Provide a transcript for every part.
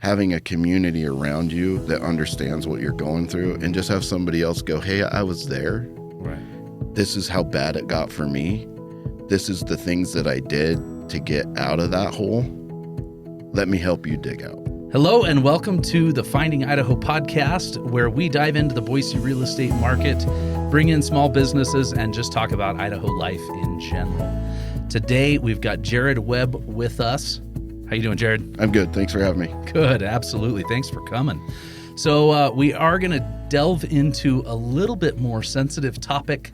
having a community around you that understands what you're going through, and just have somebody else go, hey, I was there. Right. This is how bad it got for me. This is the things that I did to get out of that hole. Let me help you dig out. Hello and welcome to the Finding Idaho podcast, where we dive into the Boise real estate market, bring in small businesses, and just talk about Idaho life in general. Today, we've got Jared Webb with us. How you doing, Jared? I'm good. Thanks for having me. Good. Absolutely. Thanks for coming. So we are going to delve into a little bit more sensitive topic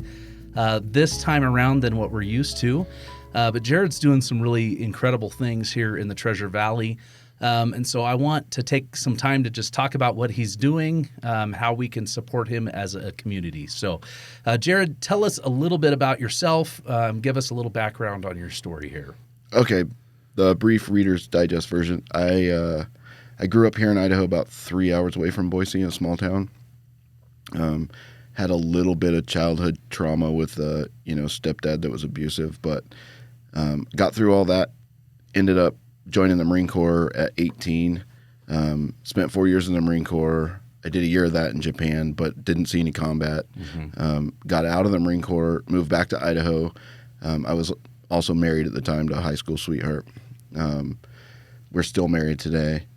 this time around than what we're used to. But Jared's doing some really incredible things here in the Treasure Valley. And so I want to take some time to just talk about what he's doing, how we can support him as a community. So, Jared, tell us a little bit about yourself. Give us a little background on your story here. Okay. The brief Reader's Digest version. I grew up here in Idaho, about 3 hours away from Boise, in a small town. Had a little bit of childhood trauma with stepdad that was abusive, but got through all that. Ended up joining the Marine Corps at 18. Spent 4 years in the Marine Corps. I did a year of that in Japan, but didn't see any combat. Got out of the Marine Corps, moved back to Idaho. I was also married at the time to a high school sweetheart. We're still married today.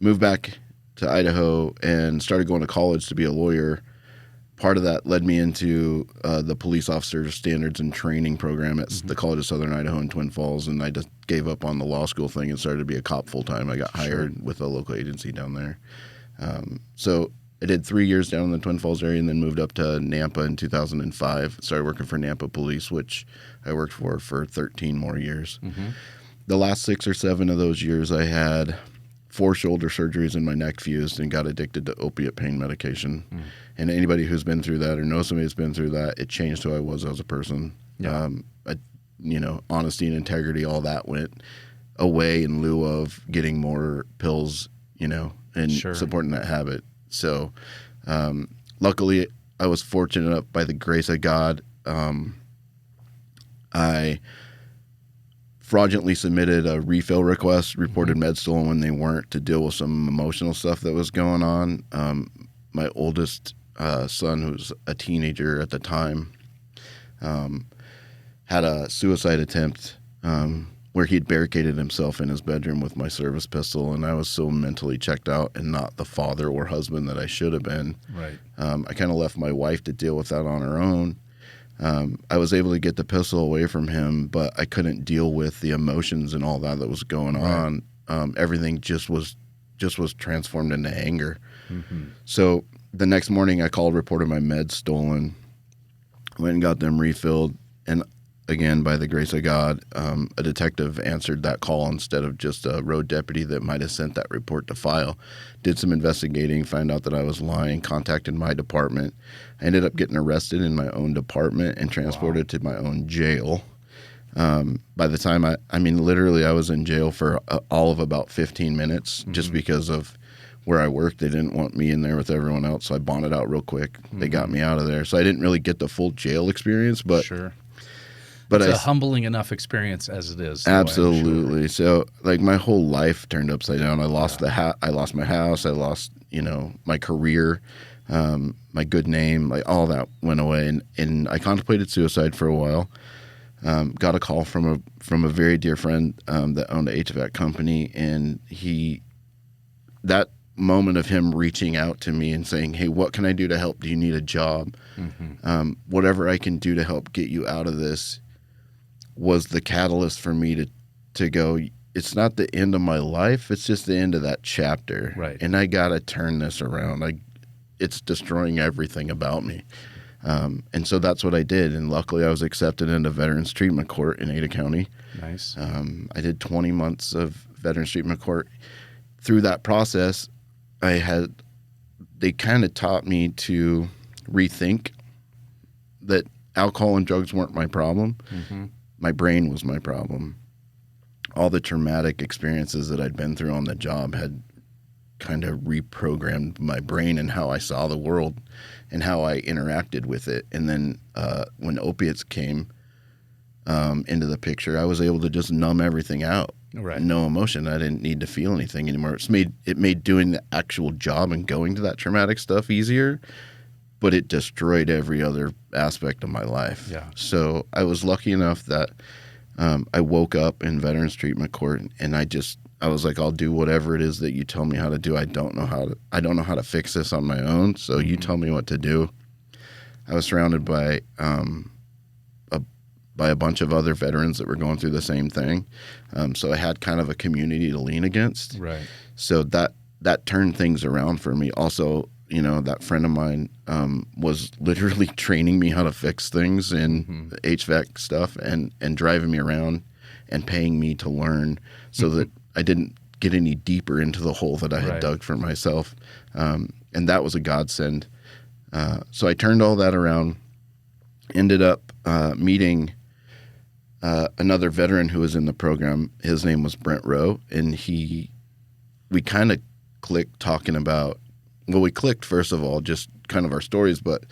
Moved back to Idaho and started going to college to be a lawyer. Part of that led me into the police officer standards and training program at the College of Southern Idaho in Twin Falls, and I just gave up on the law school thing and started to be a cop full-time. I got hired with a local agency down there. So I did 3 years down in the Twin Falls area and then moved up to Nampa in 2005. Started working for Nampa Police, which I worked for 13 more years. The last 6 or 7 of those years, I had 4 shoulder surgeries and my neck fused and got addicted to opiate pain medication. And anybody who's been through that or knows somebody who's been through that, it changed who I was as a person. Yeah. Honesty and integrity, all that went away in lieu of getting more pills, and supporting that habit. So luckily, I was fortunate enough, by the grace of God, I fraudulently submitted a refill request, reported med stolen when they weren't, to deal with some emotional stuff that was going on. My oldest son, who was a teenager at the time, had a suicide attempt where he'd barricaded himself in his bedroom with my service pistol, and I was so mentally checked out and not the father or husband that I should have been. Right. I kind of left my wife to deal with that on her own. I was able to get the pistol away from him, but I couldn't deal with the emotions and all that was going on. Everything just was transformed into anger. So the next morning I called, reported my meds stolen, went and got them refilled. And again, by the grace of God, a detective answered that call instead of just a road deputy that might have sent that report to file. Did some investigating, found out that I was lying, contacted my department. I ended up getting arrested in my own department and transported to my own jail. By the time literally I was in jail for all of about 15 minutes just because of where I worked. They didn't want me in there with everyone else, so I bonded out real quick. They got me out of there. So I didn't really get the full jail experience, but But it's a humbling enough experience as it is. Absolutely. So my whole life turned upside down. I lost I lost my house. I lost, my career, my good name, all that went away. And I contemplated suicide for a while. Got a call from a very dear friend that owned an HVAC company, and that moment of him reaching out to me and saying, hey, what can I do to help? Do you need a job? Whatever I can do to help get you out of this was the catalyst for me to go, it's not the end of my life, it's just the end of that chapter. Right. And I got to turn this around. It's destroying everything about me. And so that's what I did. And luckily I was accepted into Veterans Treatment Court in Ada County. Nice. I did 20 months of Veterans Treatment Court. Through that process, they kind of taught me to rethink that alcohol and drugs weren't my problem. My brain was my problem. All the traumatic experiences that I'd been through on the job had kind of reprogrammed my brain and how I saw the world and how I interacted with it. And then when opiates came into the picture, I was able to just numb everything out. Right. no emotion. I didn't need to feel anything anymore. It made doing the actual job and going to that traumatic stuff easier, but it destroyed every other aspect of my life. Yeah. So I was lucky enough that I woke up in Veterans Treatment Court, and I was like, I'll do whatever it is that you tell me how to do. I don't know how to fix this on my own. So you tell me what to do. I was surrounded by a bunch of other veterans that were going through the same thing. So I had kind of a community to lean against. Right. So that turned things around for me. Also, that friend of mine was literally training me how to fix things in HVAC stuff and driving me around and paying me to learn so that I didn't get any deeper into the hole that I had dug for myself. And that was a godsend. So I turned all that around, ended up meeting another veteran who was in the program. His name was Brent Rowe, and we kind of clicked talking about, well, we clicked first of all, just kind of our stories, but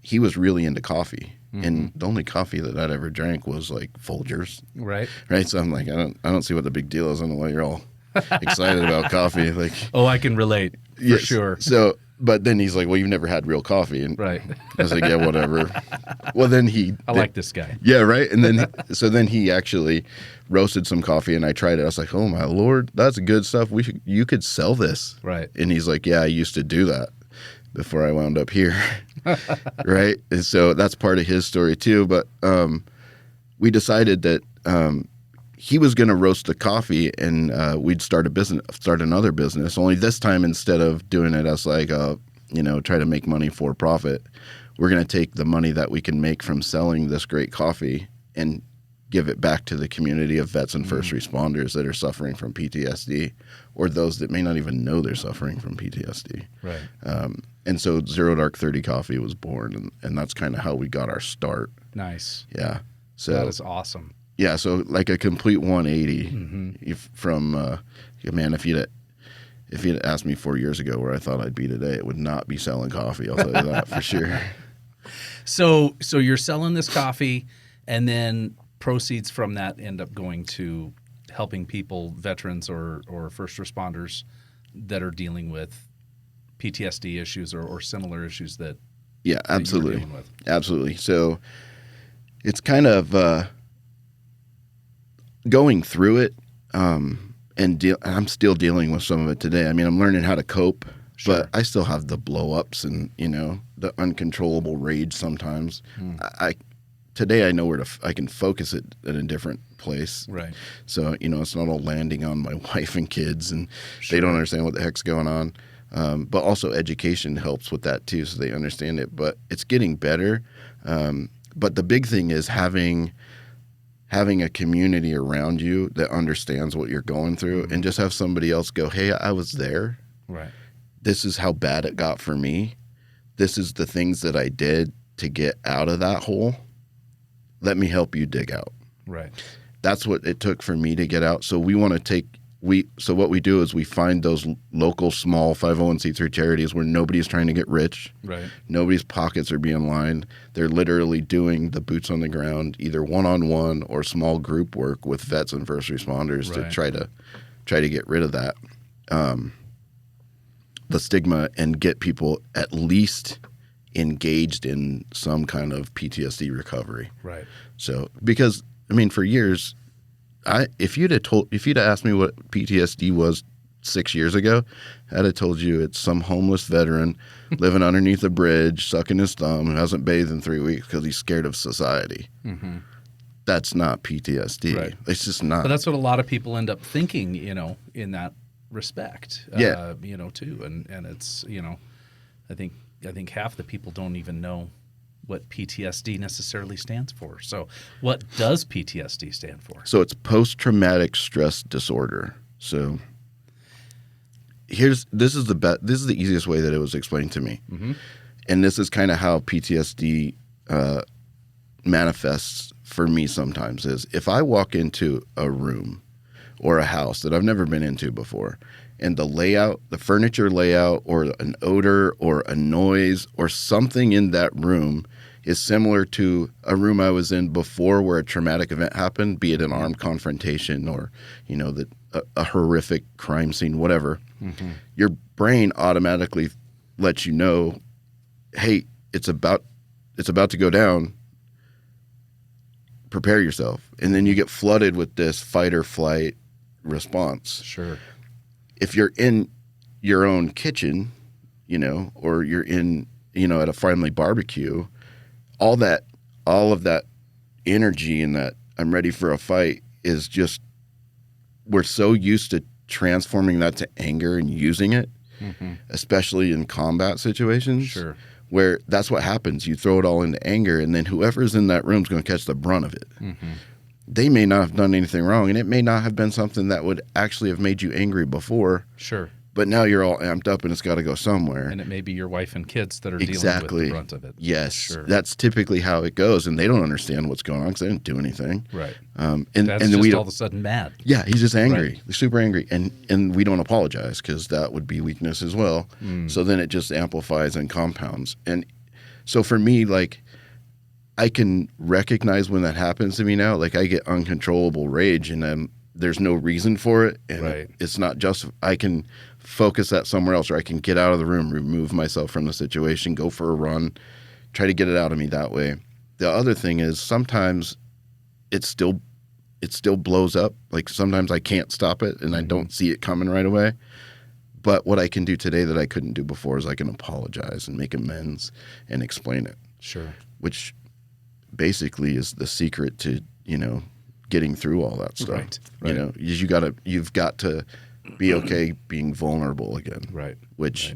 he was really into coffee. And the only coffee that I'd ever drank was like Folgers. Right. Right. So I'm like, I don't see what the big deal is. I don't know why you're all excited about coffee. Like, Oh, I can relate for sure. So, but then he's like, well, you've never had real coffee. And Right. I was like, yeah, whatever. Well, then I like this guy. yeah, right. And then he actually roasted some coffee, and I tried it. I was like, oh my Lord, that's good stuff. You could sell this. Right. And he's like, yeah, I used to do that before I wound up here. Right. And so that's part of his story too. But we decided that he was going to roast the coffee, and we'd start another business. Only this time, instead of doing it as like try to make money for profit, we're going to take the money that we can make from selling this great coffee and give it back to the community of vets and first responders that are suffering from PTSD, or those that may not even know they're suffering from PTSD. Right. And so Zero Dark 30 Coffee was born, and that's kind of how we got our start. Nice. Yeah. So That is awesome. yeah, so like a complete 180 from man. If you'd asked me 4 years ago where I thought I'd be today, it would not be selling coffee. I'll tell you that for sure. So you're selling this coffee, and then proceeds from that end up going to helping people, veterans or first responders that are dealing with PTSD issues or similar issues that Yeah, that you were absolutely, dealing with. absolutely. So it's kind of going through it, and I'm still dealing with some of it today. I mean, I'm learning how to cope, but I still have the blow-ups and the uncontrollable rage sometimes. Today I know where I can focus it in a different place. Right. So, it's not all landing on my wife and kids, and they don't understand what the heck's going on. But also education helps with that too, so they understand it. But it's getting better. But the big thing is having a community around you that understands what you're going through, and just have somebody else go, hey, I was there. Right. This is how bad it got for me. This is the things that I did to get out of that hole. Let me help you dig out. Right. That's what it took for me to get out. So so what we do is we find those local small 501c3 charities where nobody's trying to get rich. Right. Nobody's pockets are being lined. They're literally doing the boots on the ground, either one-on-one or small group work with vets and first responders to try to get rid of that, the stigma, and get people at least engaged in some kind of PTSD recovery. Right. So, because for years, if you'd have asked me what PTSD was 6 years ago, I'd have told you it's some homeless veteran living underneath a bridge, sucking his thumb, who hasn't bathed in 3 weeks because he's scared of society. Mm-hmm. That's not PTSD. Right. It's just not. But that's what a lot of people end up thinking, in that respect. Yeah. Too, and it's I think half the people don't even know what PTSD necessarily stands for. So what does PTSD stand for? So it's post-traumatic stress disorder. So this is the easiest way that it was explained to me. Mm-hmm. And this is kind of how PTSD manifests for me sometimes, is if I walk into a room or a house that I've never been into before, and the furniture layout, or an odor or a noise or something in that room is similar to a room I was in before where a traumatic event happened, be it an armed confrontation or, a horrific crime scene, whatever. Mm-hmm. Your brain automatically lets you know, hey, it's about to go down. Prepare yourself. And then you get flooded with this fight or flight response. Sure. If you're in your own kitchen, or you're in, at a family barbecue, all of that energy and that I'm ready for a fight is just, we're so used to transforming that to anger and using it, especially in combat situations. Sure. Where that's what happens. You throw it all into anger, and then whoever's in that room is going to catch the brunt of it. Mm-hmm. They may not have done anything wrong, and it may not have been something that would actually have made you angry before. Sure. But now you're all amped up, and it's got to go somewhere. And it may be your wife and kids that are dealing with the brunt of it. Yes. Sure. That's typically how it goes, and they don't understand what's going on because they didn't do anything. Right. And that's then just all of a sudden mad. Yeah, he's just angry. Right. He's super angry. And we don't apologize because that would be weakness as well. So then it just amplifies and compounds. And so for me, like, I can recognize when that happens to me now. Like, I get uncontrollable rage, and there's no reason for it. And it's not just, I can focus that somewhere else, or I can get out of the room, remove myself from the situation, go for a run, try to get it out of me that way. The other thing is sometimes it still blows up. Like, sometimes I can't stop it, and I don't see it coming right away. But what I can do today that I couldn't do before is I can apologize and make amends and explain it. Sure. Which basically is the secret to, getting through all that stuff. Right. You've got to be okay being vulnerable again. Right. Which,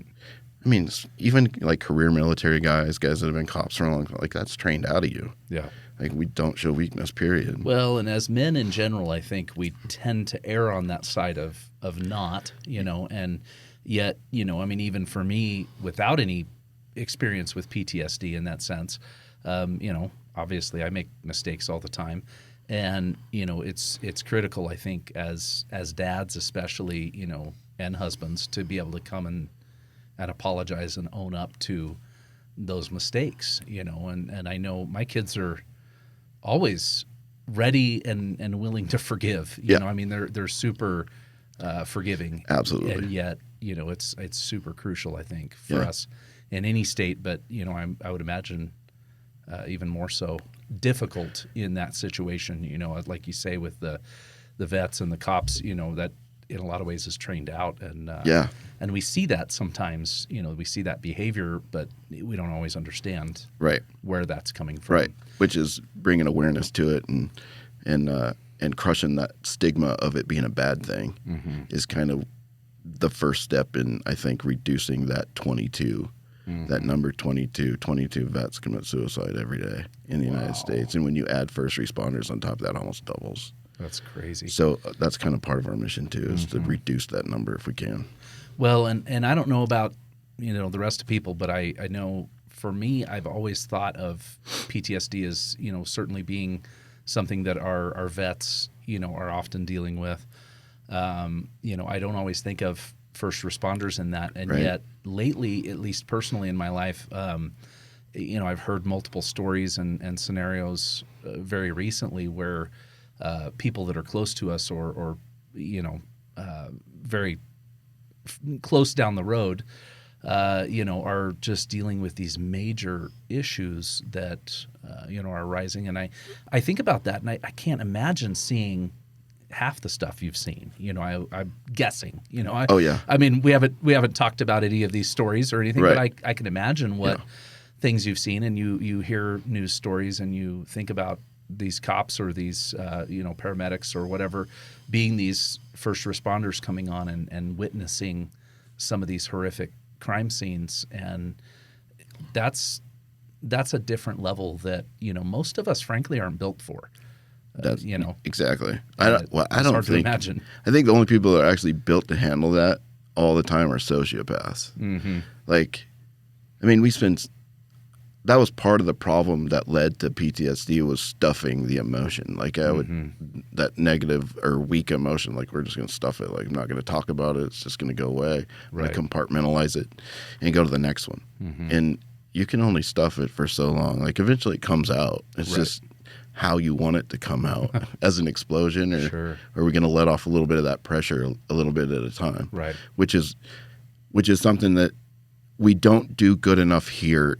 I mean, even like career military guys that have been cops for a long time, like, that's trained out of you. Yeah. Like, we don't show weakness, period. Well, and as men in general, I think we tend to err on that side of not, and yet, even for me, without any experience with PTSD in that sense, obviously I make mistakes all the time. And, it's critical, I think, as dads especially, and husbands, to be able to come and apologize and own up to those mistakes, and I know my kids are always ready and willing to forgive. You know, I mean, they're super forgiving. Absolutely. And yet, it's super crucial, I think, for us in any state. But, I would imagine even more so difficult in that situation, like you say, with the vets and the cops, that in a lot of ways is trained out. And and we see that sometimes, we see that behavior, but we don't always understand where that's coming from. Right, which is bringing awareness to it and crushing that stigma of it being a bad thing is kind of the first step in, I think, reducing that 22. That number 22 vets commit suicide every day in the United States. And when you add first responders on top of that, almost doubles. That's crazy. So that's kind of part of our mission, too, is to reduce that number if we can. Well, and I don't know about, the rest of people, but I know for me, I've always thought of PTSD as, certainly being something that our vets, are often deling with. I don't always think of first responders in that. And yet lately, at least personally in my life, I've heard multiple stories and scenarios very recently where people that are close to us or very close down the road, are just dealing with these major issues that, are arising. And I think about that, and I can't imagine seeing half the stuff you've seen. I'm guessing. I mean, we haven't talked about any of these stories or anything, but I can imagine what things you've seen, and you hear news stories, and you think about these cops or these paramedics or whatever being these first responders coming on and witnessing some of these horrific crime scenes, and that's a different level that most of us frankly aren't built for. That's exactly. I don't hard to think. Imagine. I think the only people that are actually built to handle that all the time are sociopaths. Mm-hmm. Like, I mean, that was part of the problem that led to PTSD, was stuffing the emotion. Like, that negative or weak emotion, like, we're just going to stuff it. Like, I'm not going to talk about it. It's just going to go away. We're going to compartmentalize it and go to the next one. Mm-hmm. And you can only stuff it for so long. Like eventually it comes out. It's just how you want it to come out as an explosion, or are we going to let off a little bit of that pressure a little bit at a time? Right. Which is something that we don't do good enough here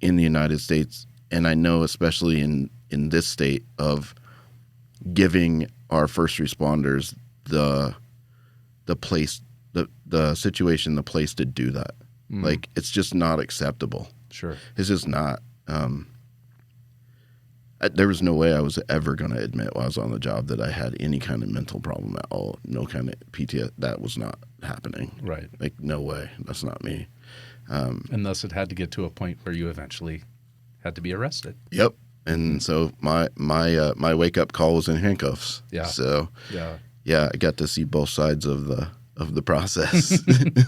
in the United States. And I know especially in this state of giving our first responders the place, the situation, the place to do that. Like it's just not acceptable. Sure. It's just not. There was no way I was ever going to admit while I was on the job that I had any kind of mental problem at all. No kind of PTSD. That was not happening. Right. Like, no way. That's not me. And thus it had to get to a point where you eventually had to be arrested. Yep. And so my wake up call was in handcuffs. Yeah. So I got to see both sides of the process.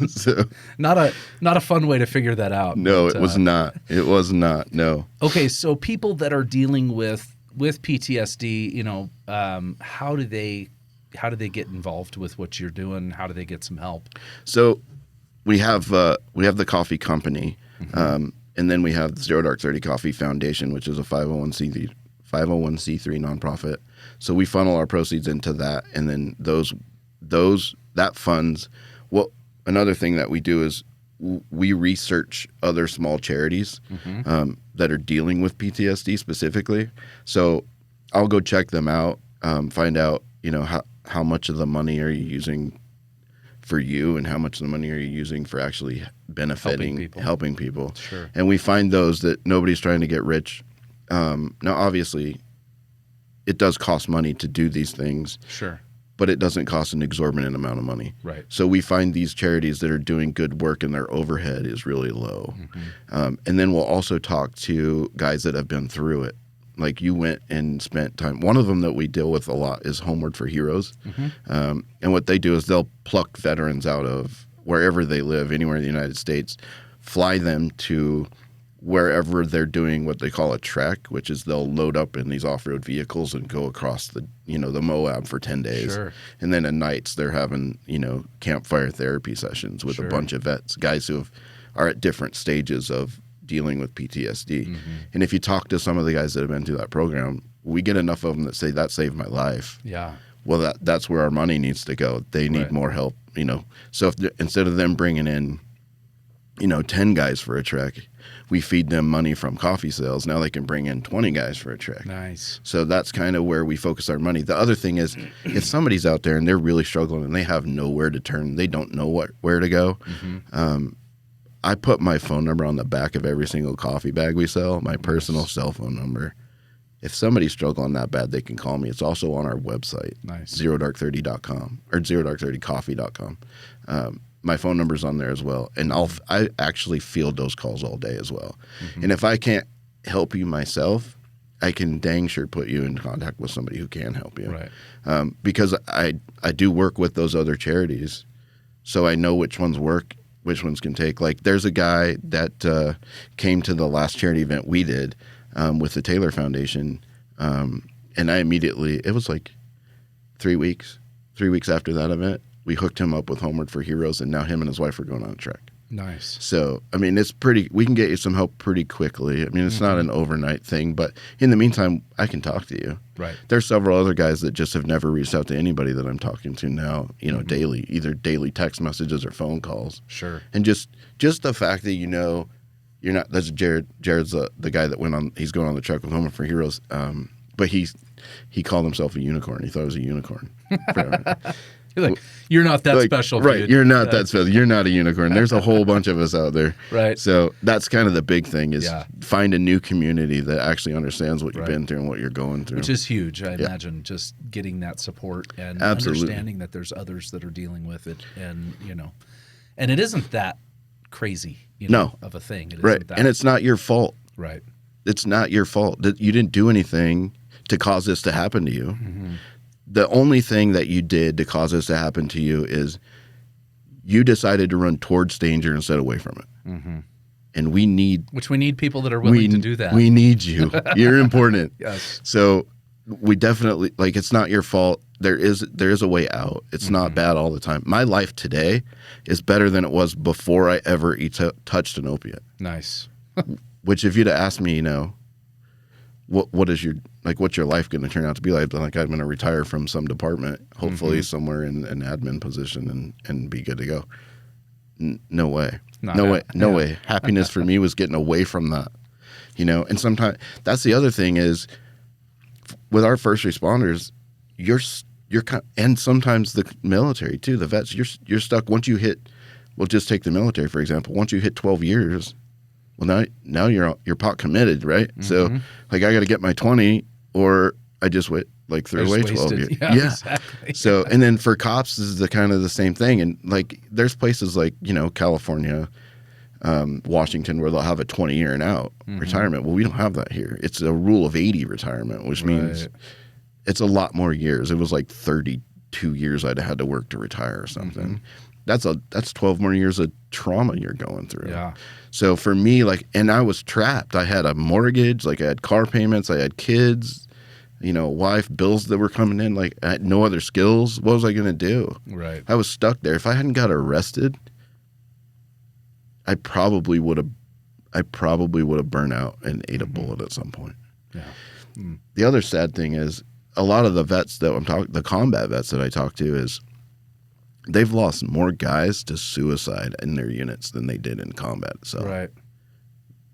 So not a fun way to figure that out. No, it was not. It was not. No. Okay, so people that are dealing with PTSD, you know, how do they get involved with what you're doing? How do they get some help? So we have the coffee company, and then we have the Zero Dark 30 Coffee Foundation, which is a 501c3 nonprofit. So we funnel our proceeds into that, and then that funds. Well, another thing that we do is we research other small charities that are dealing with PTSD specifically. So I'll go check them out, find out, you know, how much of the money are you using for you, and how much of the money are you using for actually benefiting, helping people. Sure. And we find those that nobody's trying to get rich. Now, obviously, it does cost money to do these things. Sure. But it doesn't cost an exorbitant amount of money. Right. So we find these charities that are doing good work and their overhead is really low. And then we'll also talk to guys that have been through it. Like you went and spent time. One of them that we deal with a lot is Homeward for Heroes. And what they do is they'll pluck veterans out of wherever they live, anywhere in the United States, fly them to wherever they're doing what they call a trek, which is they'll load up in these off-road vehicles and go across the Moab for 10 days. Sure. And then at nights they're having, campfire therapy sessions with a bunch of vets, guys who are at different stages of dealing with PTSD. And if you talk to some of the guys that have been through that program, we get enough of them that say, that saved my life. Yeah. Well, that's where our money needs to go. They need more help, So if instead of them bringing in, 10 guys for a trek, we feed them money from coffee sales. Now they can bring in 20 guys for a trek. Nice. So that's kind of where we focus our money. The other thing is, if somebody's out there and they're really struggling and they have nowhere to turn, they don't know where to go. I put my phone number on the back of every single coffee bag we sell, my personal cell phone number. If somebody's struggling that bad, they can call me. It's also on our website, zerodark30.com or zerodark30coffee.com. My phone number's on there as well. And I actually field those calls all day as well. And if I can't help you myself, I can dang sure put you in contact with somebody who can help you. Right. Because I do work with those other charities, so I know which ones work, which ones can take. Like there's a guy that came to the last charity event we did with the Taylor Foundation, and I immediately, it was like 3 weeks after that event, we hooked him up with Homeward for Heroes, and now him and his wife are going on a trek. Nice. So, I mean, we can get you some help pretty quickly. I mean, it's not an overnight thing, but in the meantime, I can talk to you. Right. There's several other guys that just have never reached out to anybody that I'm talking to now, daily, either daily text messages or phone calls. Sure. And just the fact that you're not, that's Jared. Jared's the guy that he's going on the trek with Homeward for Heroes. But he called himself a unicorn. He thought it was a unicorn. You're like, you're not that special. Right. Dude. You're not that special. You're not a unicorn. There's a whole bunch of us out there. Right. So that's kind of the big thing is find a new community that actually understands what you've been through and what you're going through. Which is huge. I imagine just getting that support and understanding that there's others that are dealing with it. And, and it isn't that crazy, of a thing. It isn't that. And it's not your fault. Right. It's not your fault. You didn't do anything to cause this to happen to you. The only thing that you did to cause this to happen to you is you decided to run towards danger instead of away from it. And we need people that are willing to do that. We need you. You're important. Yes. So we definitely, it's not your fault. There is a way out. It's not bad all the time. My life today is better than it was before I ever touched an opiate. Nice. Which if you'd have asked me, what's your life going to turn out to be like? Like I'm going to retire from some department, hopefully somewhere in an admin position and be good to go. No way. No way. Happiness for me was getting away from that, and sometimes that's the other thing is with our first responders, and sometimes the military too, the vets, you're stuck once you hit, we'll just take the military, for example. Once you hit 12 years, well, now you're pot committed, right? Mm-hmm. So like I got to get my 20 or I just threw away 12 years. Yeah. Exactly. So, and then for cops, this is the kind of the same thing. And like, there's places like, California, Washington, where they'll have a 20-year and out retirement. Well, we don't have that here. It's a rule of 80 retirement, which means it's a lot more years. It was like 32 years I'd had to work to retire or something. That's 12 more years of trauma you're going through. Yeah. So for me, and I was trapped. I had a mortgage, I had car payments, I had kids, wife, bills that were coming in. Like I had no other skills. What was I going to do? Right. I was stuck there. If I hadn't got arrested, I probably would have burned out and ate a bullet at some point. Yeah. The other sad thing is a lot of the vets that the combat vets that I talk to is they've lost more guys to suicide in their units than they did in combat. So right.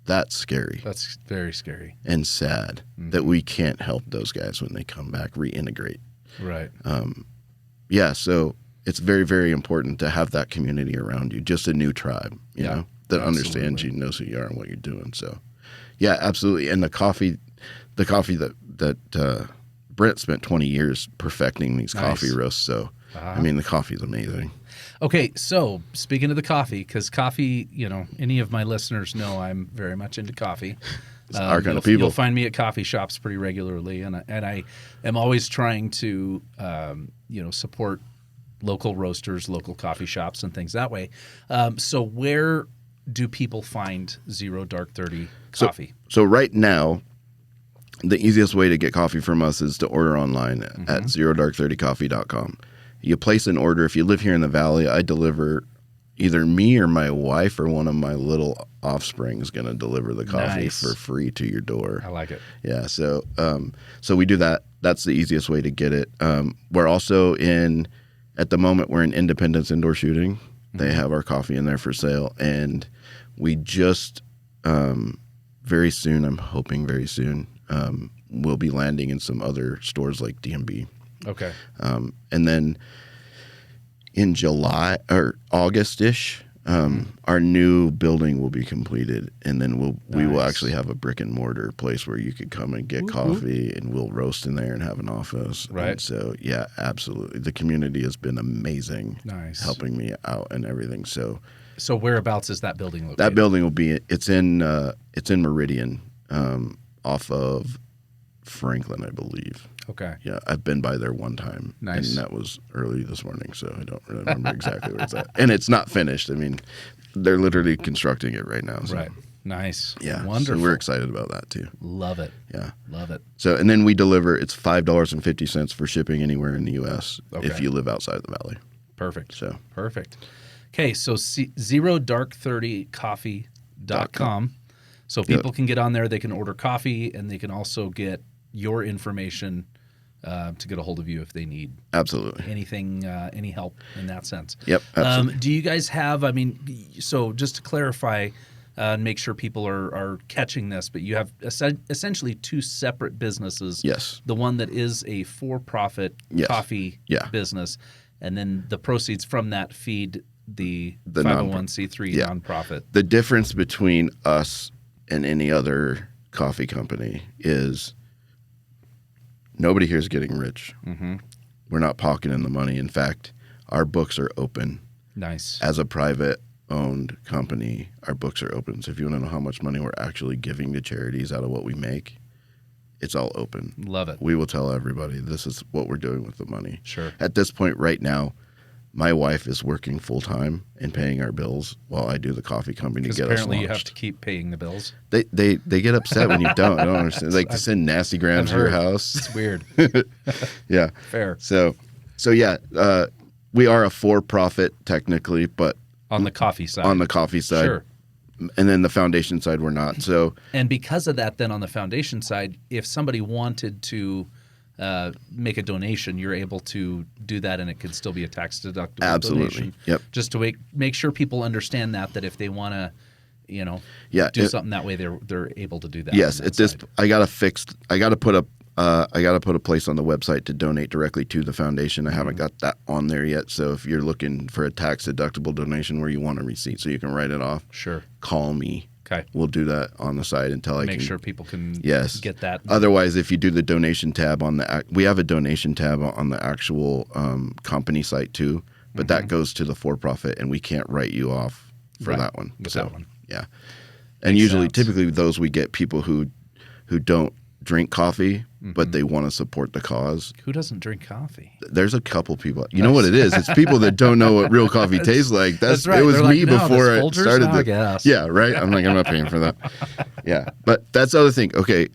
That's scary. That's very scary. And sad that we can't help those guys when they come back, reintegrate. Right. Yeah, so it's very, very important to have that community around you, just a new tribe, that understands you, knows who you are and what you're doing. So, yeah, absolutely. And the coffee that Brent spent 20 years perfecting these coffee roasts. So, I mean, the coffee's amazing. Okay, so speaking of the coffee, because coffee, any of my listeners know I'm very much into coffee. It's our kind of people. You'll find me at coffee shops pretty regularly, and I am always trying to, support local roasters, local coffee shops, and things that way. So where do people find Zero Dark 30 coffee? So right now, the easiest way to get coffee from us is to order online at zerodark30coffee.com. You place an order. If you live here in the Valley, I deliver either me or my wife or one of my little offspring is going to deliver the coffee for free to your door. I like it. Yeah. So we do that. That's the easiest way to get it. We're also at the moment, we're in Independence Indoor Shooting. They have our coffee in there for sale. And we just, very soon, I'm hoping very soon, we'll be landing in some other stores like DMB. Okay. And then in July or August-ish, our new building will be completed, and then we will actually have a brick and mortar place where you could come and get coffee, and we'll roast in there and have an office. Right. And so yeah, absolutely. The community has been amazing, helping me out and everything. So whereabouts is that building located? That building will be it's in Meridian, off of Franklin, I believe. Okay. Yeah, I've been by there one time. Nice. And that was early this morning, so I don't really remember exactly where it's at. And it's not finished. I mean, they're literally constructing it right now. So. Right. Nice. Yeah. Wonderful. So we're excited about that too. Love it. Yeah. Love it. So, and then we deliver, it's $5.50 for shipping anywhere in the U.S. if you live outside the Valley. Perfect. So. Perfect. Okay, so zerodark30coffee.com. So people can get on there, they can order coffee, and they can also get your information to get a hold of you if they need anything, any help in that sense. Yep, absolutely. Do you guys have, so just to clarify and make sure people are catching this, but you have essentially two separate businesses. Yes. The one that is a for-profit coffee business, and then the proceeds from that feed the 501c3 nonprofit. The difference between us and any other coffee company is nobody here is getting rich. Mm-hmm. We're not pocketing the money. In fact, our books are open. Nice. As a private-owned company, our books are open. So if you want to know how much money we're actually giving to charities out of what we make, it's all open. Love it. We will tell everybody this is what we're doing with the money. Sure. At this point right now, my wife is working full-time and paying our bills while I do the coffee company to get us launched. Apparently you have to keep paying the bills. They get upset when you don't. I don't understand. Like to send nasty grams to your house. It's weird. Yeah. Fair. So yeah, we are a for-profit technically, but on the coffee side. On the coffee side. Sure. And then the foundation side, we're not. So, and because of that, then on the foundation side, if somebody wanted to make a donation, you're able to do that, and it could still be a tax deductible donation. Yep. Just to make sure people understand that if they want to, do something that way, they're able to do that. Yes. At this, I got to put a place on the website to donate directly to the foundation. I haven't got that on there yet. So if you're looking for a tax deductible donation where you want a receipt so you can write it off, sure, call me. Okay. We'll do that on the site until make sure people can get that. Otherwise, if you do the donation tab we have a donation tab on the actual company site too, but that goes to the for-profit, and we can't write you off for that one. That one. Yeah. And typically those we get people who don't drink coffee, but they want to support the cause. Who doesn't drink coffee? There's a couple people. You know what it is? It's people that don't know what real coffee tastes like. That's right. It was They're me like, before I started the gas. Yeah, right? I'm not paying for that. Yeah. But that's the other thing. Okay.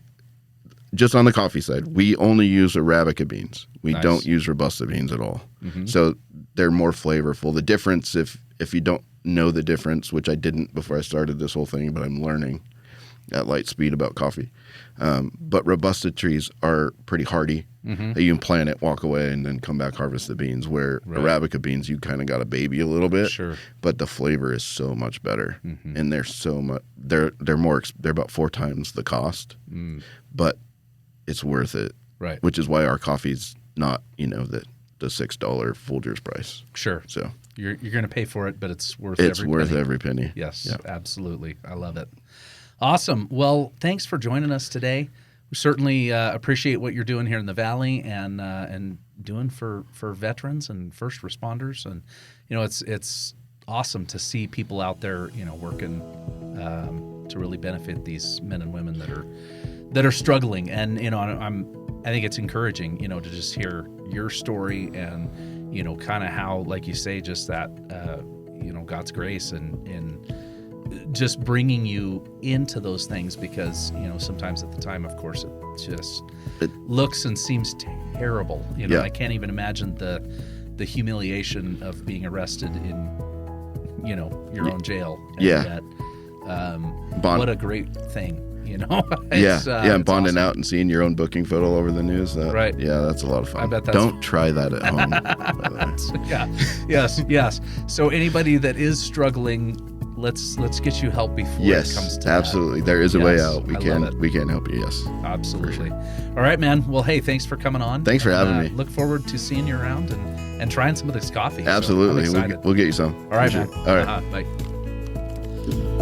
Just on the coffee side, we only use Arabica beans. We don't use Robusta beans at all. So they're more flavorful. The difference, if you don't know the difference, which I didn't before I started this whole thing, but I'm learning at light speed about coffee. But Robusta trees are pretty hardy. You can plant it, walk away, and then come back, harvest the beans. Where Arabica beans, you kind of got to baby a little bit. Sure. But the flavor is so much better, and they're so much. They're about 4 times the cost, but it's worth it. Right. Which is why our coffee's not the $6 Folgers price. Sure. So you're going to pay for it, but it's worth. Every penny. Yes, absolutely. I love it. Awesome. Well, thanks for joining us today. We certainly appreciate what you're doing here in the Valley and doing for veterans and first responders. And it's awesome to see people out there working to really benefit these men and women that are struggling. And I think it's encouraging to just hear your story and kind of how, like you say, just that God's grace and just bringing you into those things, because sometimes at the time, of course, it looks and seems terrible. I can't even imagine the humiliation of being arrested in your own jail. And yet, what a great thing. And bonding awesome. out and seeing your own booking photo all over the news. Right. Yeah, that's a lot of fun. I bet that's... Don't try that at home, by the way. Yeah. Yes. So anybody that is struggling, let's get you help before it comes to absolutely. that. There is a way out. We can help you. Yes. Absolutely. Sure. All right, man. Well, hey, thanks for coming on. Thanks for having me. Look forward to seeing you around and trying some of this coffee. Absolutely. So I'm excited. We'll get you some. All right, man. All right. Bye.